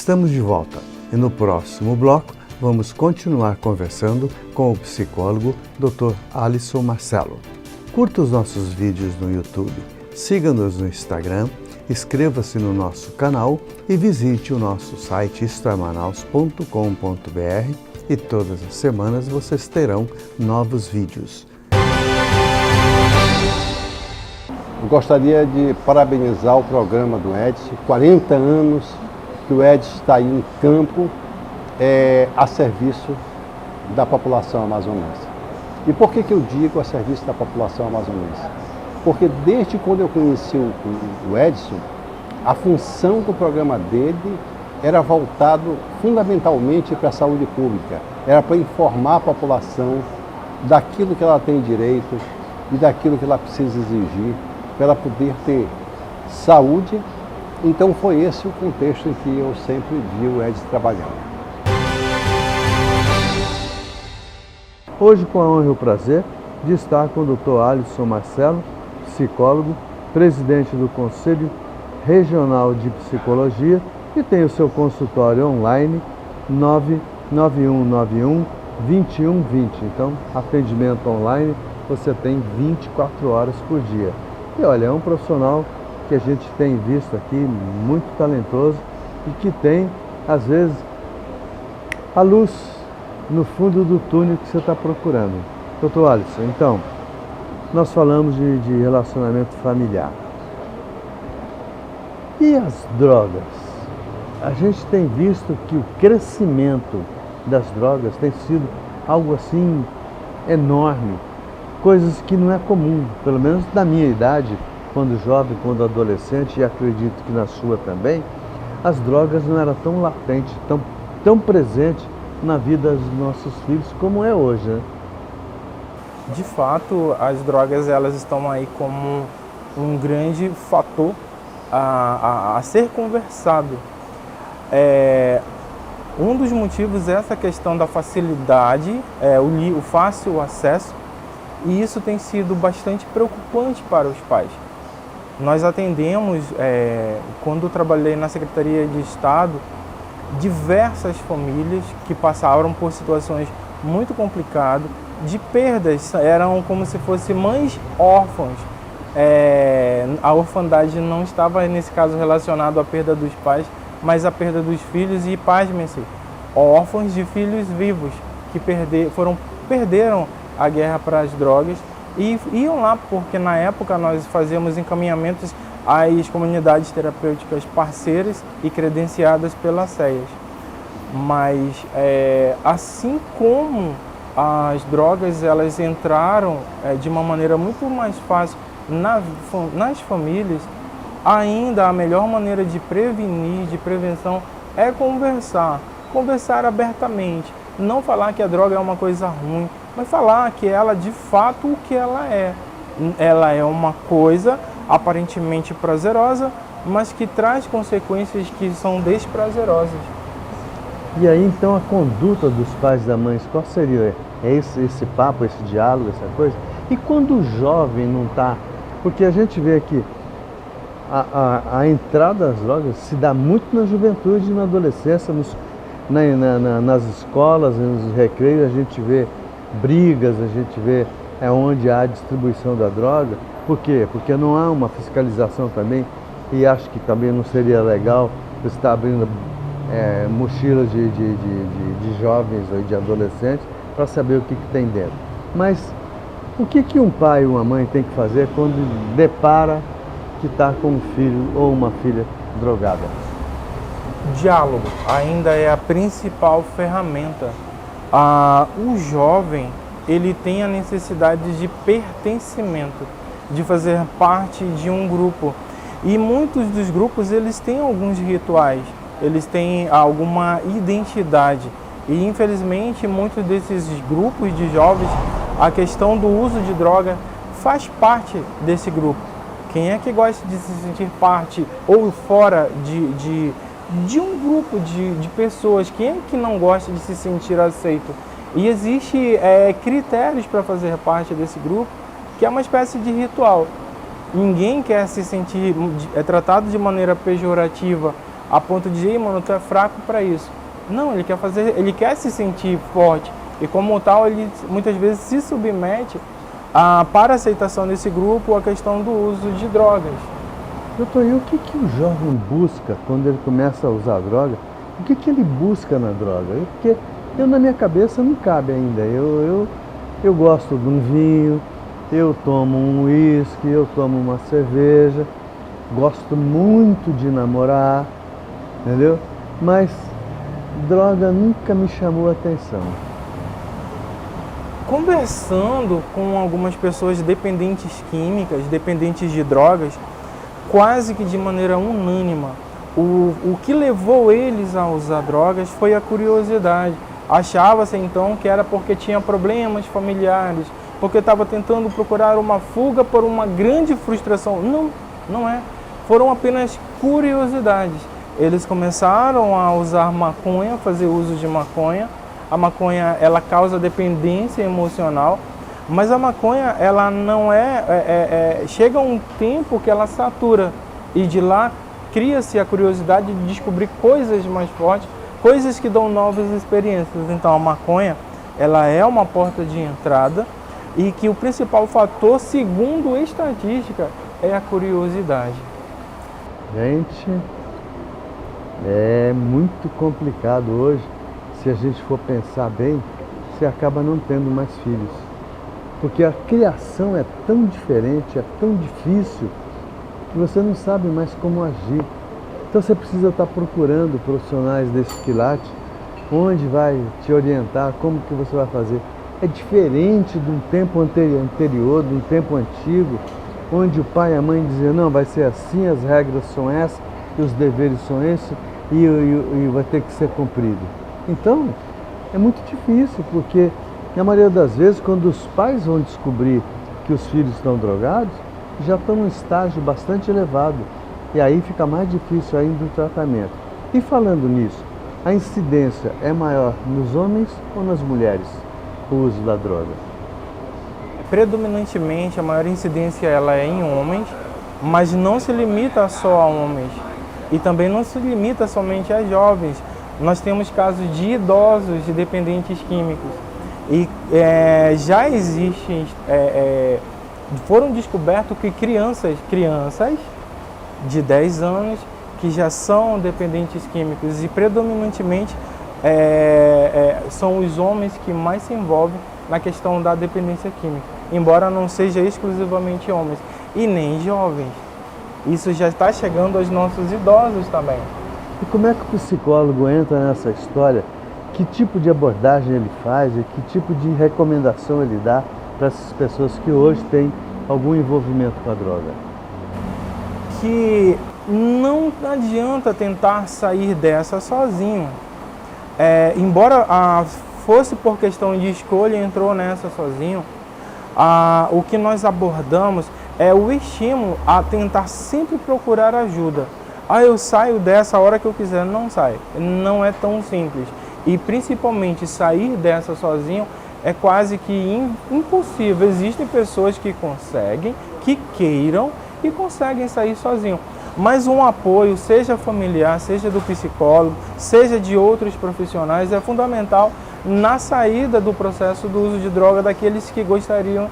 Estamos de volta e no próximo bloco vamos continuar conversando com o psicólogo Dr. Alisson Marcelo. Curta os nossos vídeos no YouTube, siga-nos no Instagram, inscreva-se no nosso canal e visite o nosso site istoemanaus.com.br e todas as semanas vocês terão novos vídeos. Eu gostaria de parabenizar o programa do Edson, 40 anos que o Edson está aí em campo a serviço da população amazonense. E por que eu digo a serviço da população amazonense? Porque desde quando eu conheci o Edson, a função do programa dele era voltado fundamentalmente para a saúde pública, era para informar a população daquilo que ela tem direito e daquilo que ela precisa exigir para ela poder ter saúde. Então foi esse o contexto em que eu sempre vi o Edson trabalhando. Hoje, com a honra e o prazer de estar com o Dr. Alisson Marcelo, psicólogo, presidente do Conselho Regional de Psicologia e tem o seu consultório online 99191-2120. Então, atendimento online você tem 24 horas por dia. E olha, é um profissional que a gente tem visto aqui, muito talentoso e que tem, às vezes, a luz no fundo do túnel que você está procurando. Doutor Alisson, então, nós falamos de relacionamento familiar. E as drogas? A gente tem visto que o crescimento das drogas tem sido algo assim enorme, coisas que não é comum, pelo menos na minha idade, quando jovem, quando adolescente, e acredito que na sua também, as drogas não eram tão latentes, tão presentes na vida dos nossos filhos como é hoje, né? De fato, as drogas elas estão aí como um grande fator a ser conversado. Um dos motivos é essa questão da facilidade, o fácil acesso, e isso tem sido bastante preocupante para os pais. Nós atendemos, quando eu trabalhei na Secretaria de Estado, diversas famílias que passaram por situações muito complicadas, de perdas, eram como se fossem mães órfãs. A orfandade não estava, nesse caso, relacionado à perda dos pais, mas à perda dos filhos e, pasmem-se, órfãos de filhos vivos, que perderam a guerra para as drogas e iam lá, porque na época nós fazíamos encaminhamentos às comunidades terapêuticas parceiras e credenciadas pela SEAS. Mas assim como as drogas elas entraram de uma maneira muito mais fácil nas famílias, ainda a melhor maneira de prevenir, de prevenção, é conversar abertamente. Não falar que a droga é uma coisa ruim, mas falar que ela, de fato, o que ela é. Ela é uma coisa aparentemente prazerosa, mas que traz consequências que são desprazerosas. E aí, então, a conduta dos pais e da mãe, qual seria? Esse papo, esse diálogo, essa coisa? E quando o jovem não está... Porque a gente vê aqui, a entrada das drogas se dá muito na juventude e na adolescência, nas escolas, nos recreios, a gente vê brigas, a gente vê onde há distribuição da droga. Por quê? Porque não há uma fiscalização também, e acho que também não seria legal você estar abrindo mochilas de jovens ou de adolescentes para saber o que tem dentro. Mas o que um pai ou uma mãe tem que fazer quando depara que está com um filho ou uma filha drogada? Diálogo ainda é a principal ferramenta. O jovem, ele tem a necessidade de pertencimento, de fazer parte de um grupo. E muitos dos grupos, eles têm alguns rituais, eles têm alguma identidade. E infelizmente, muitos desses grupos de jovens, a questão do uso de droga faz parte desse grupo. Quem é que gosta de se sentir parte ou fora de um grupo de pessoas? Quem é que não gosta de se sentir aceito? E existe critérios para fazer parte desse grupo, que é uma espécie de ritual. Ninguém quer se sentir tratado de maneira pejorativa a ponto de, ei, mano, tu é fraco para isso. Não, ele quer se sentir forte e como tal ele muitas vezes se submete para a aceitação desse grupo a questão do uso de drogas. Doutor, e o que o jovem busca quando ele começa a usar droga? O que ele busca na droga? Porque na minha cabeça não cabe ainda. Eu gosto de um vinho, eu tomo um uísque, eu tomo uma cerveja, gosto muito de namorar, entendeu? Mas droga nunca me chamou a atenção. Conversando com algumas pessoas dependentes químicas, dependentes de drogas, quase que de maneira unânime, o que levou eles a usar drogas foi a curiosidade. Achava-se então que era porque tinha problemas familiares, porque estava tentando procurar uma fuga por uma grande frustração. Não, não é. Foram apenas curiosidades. Eles começaram a usar maconha, fazer uso de maconha. A maconha, ela causa dependência emocional, mas a maconha, ela não chega um tempo que ela satura e de lá cria-se a curiosidade de descobrir coisas mais fortes, coisas que dão novas experiências. Então a maconha, ela é uma porta de entrada e que o principal fator, segundo a estatística, é a curiosidade. Gente, é muito complicado hoje. Se a gente for pensar bem, você acaba não tendo mais filhos. Porque a criação é tão diferente, é tão difícil, que você não sabe mais como agir. Então você precisa estar procurando profissionais desse quilate, onde vai te orientar, como que você vai fazer. É diferente de um tempo anterior, de um tempo antigo, onde o pai e a mãe diziam, não, vai ser assim, as regras são essas, e os deveres são esses, e vai ter que ser cumprido. Então, é muito difícil, porque na maioria das vezes, quando os pais vão descobrir que os filhos estão drogados, já estão num estágio bastante elevado. E aí fica mais difícil ainda o tratamento. E falando nisso, a incidência é maior nos homens ou nas mulheres, o uso da droga? Predominantemente, a maior incidência ela é em homens, mas não se limita só a homens. E também não se limita somente a jovens. Nós temos casos de idosos, de dependentes químicos. E já existem, foram descobertos que crianças de 10 anos que já são dependentes químicos e predominantemente são os homens que mais se envolvem na questão da dependência química, embora não seja exclusivamente homens e nem jovens. Isso já está chegando aos nossos idosos também. E como é que o psicólogo entra nessa história? Que tipo de abordagem ele faz e que tipo de recomendação ele dá para essas pessoas que hoje têm algum envolvimento com a droga? Que não adianta tentar sair dessa sozinho. Embora fosse por questão de escolha, entrou nessa sozinho, o que nós abordamos é o estímulo a tentar sempre procurar ajuda. Eu saio dessa hora que eu quiser. Não sai. Não é tão simples. E principalmente sair dessa sozinho é quase que impossível. Existem pessoas que conseguem, que queiram e conseguem sair sozinho. Mas um apoio, seja familiar, seja do psicólogo, seja de outros profissionais, é fundamental na saída do processo do uso de droga daqueles que gostariam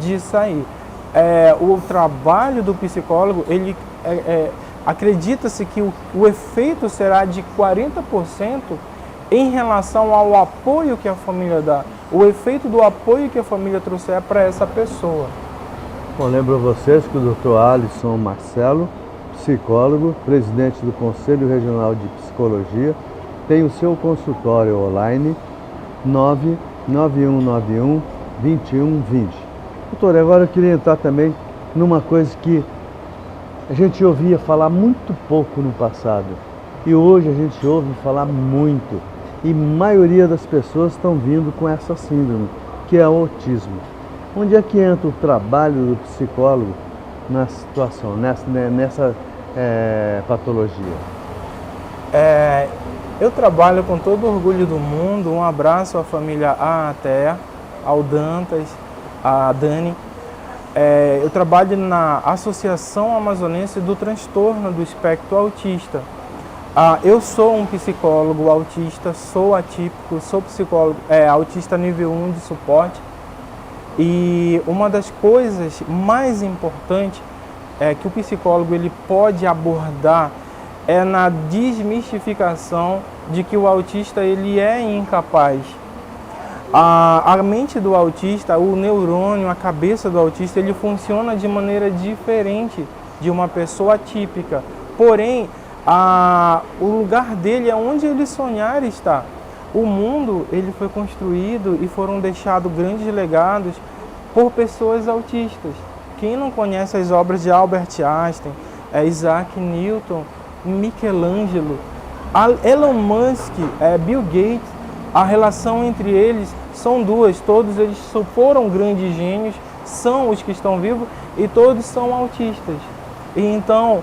de sair. O trabalho do psicólogo, ele acredita-se que o efeito será de 40% em relação ao apoio que a família dá, o efeito do apoio que a família trouxer para essa pessoa. Bom, lembro a vocês que o Dr. Alisson Marcelo, psicólogo, presidente do Conselho Regional de Psicologia, tem o seu consultório online 99191-2120. Doutor, agora eu queria entrar também numa coisa que a gente ouvia falar muito pouco no passado e hoje a gente ouve falar muito, e a maioria das pessoas estão vindo com essa síndrome, que é o autismo. Onde é que entra o trabalho do psicólogo na situação, nessa patologia? Eu trabalho com todo o orgulho do mundo. Um abraço à família Até, ao Dantas, à Dani. Eu trabalho na Associação Amazonense do Transtorno do Espectro Autista. Eu sou um psicólogo autista, sou atípico, sou psicólogo autista nível 1 de suporte. E uma das coisas mais importantes que o psicólogo ele pode abordar é na desmistificação de que o autista ele é incapaz. A mente do autista, o neurônio, a cabeça do autista, ele funciona de maneira diferente de uma pessoa atípica. Porém, o lugar dele é onde ele sonhar estar. O mundo ele foi construído e foram deixados grandes legados por pessoas autistas. Quem não conhece as obras de Albert Einstein, Isaac Newton, Michelangelo, Elon Musk, Bill Gates, a relação entre eles são duas. Todos eles foram grandes gênios, são os que estão vivos e todos são autistas. E então,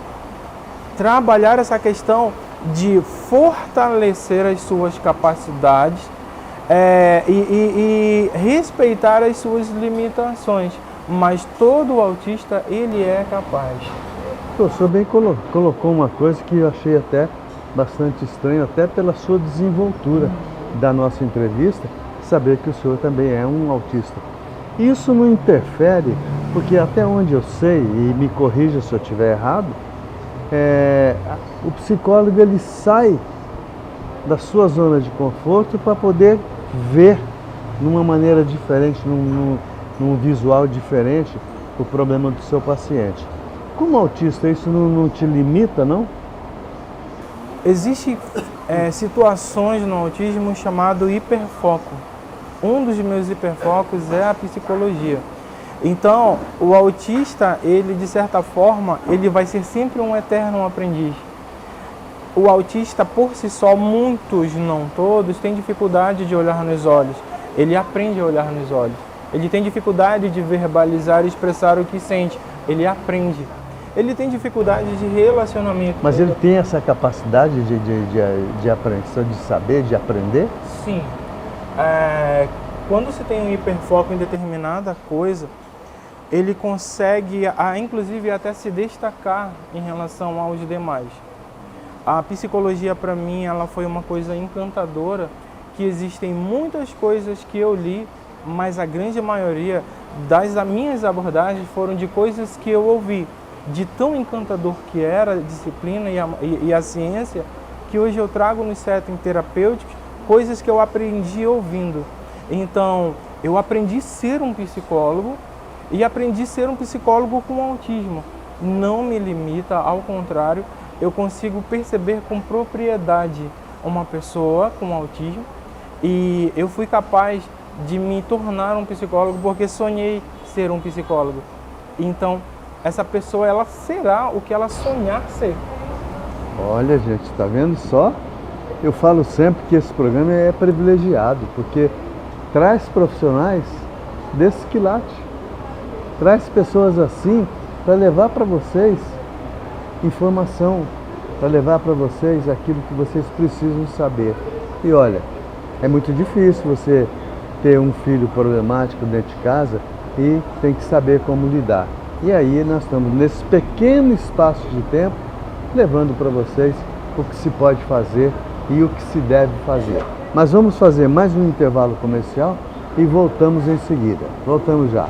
trabalhar essa questão de fortalecer as suas capacidades e respeitar as suas limitações, mas todo autista ele é capaz. O professor bem colocou uma coisa que eu achei até bastante estranho, até pela sua desenvoltura da nossa entrevista, saber que o senhor também é um autista. Isso não interfere, porque até onde eu sei, e me corrija se eu estiver errado, o psicólogo ele sai da sua zona de conforto para poder ver numa maneira diferente, num visual diferente, o problema do seu paciente. Como autista, isso não te limita, não? Existem situações no autismo chamado hiperfoco. Um dos meus hiperfocos é a psicologia. Então, o autista, ele de certa forma, ele vai ser sempre um eterno aprendiz. O autista, por si só, muitos, não todos, têm dificuldade de olhar nos olhos. Ele aprende a olhar nos olhos. Ele tem dificuldade de verbalizar e expressar o que sente. Ele aprende. Ele tem dificuldade de relacionamento. Mas ele tem essa capacidade de apreensão, de saber, de aprender? Sim. Quando se tem um hiperfoco em determinada coisa, ele consegue, inclusive, até se destacar em relação aos demais. A psicologia, para mim, ela foi uma coisa encantadora, que existem muitas coisas que eu li, mas a grande maioria das minhas abordagens foram de coisas que eu ouvi, de tão encantador que era a disciplina e a ciência, que hoje eu trago nos settings terapêuticos coisas que eu aprendi ouvindo. Então, eu aprendi a ser um psicólogo e aprendi a ser um psicólogo com autismo. Não me limita, ao contrário, eu consigo perceber com propriedade uma pessoa com autismo e eu fui capaz de me tornar um psicólogo porque sonhei ser um psicólogo. Então, essa pessoa, ela será o que ela sonhar ser. Olha, gente, tá vendo só? Eu falo sempre que esse programa é privilegiado, porque traz profissionais desse quilate. Traz pessoas assim para levar para vocês informação, para levar para vocês aquilo que vocês precisam saber. E olha, é muito difícil você ter um filho problemático dentro de casa e tem que saber como lidar. E aí nós estamos nesse pequeno espaço de tempo levando para vocês o que se pode fazer e o que se deve fazer. Mas vamos fazer mais um intervalo comercial e voltamos em seguida. Voltamos já.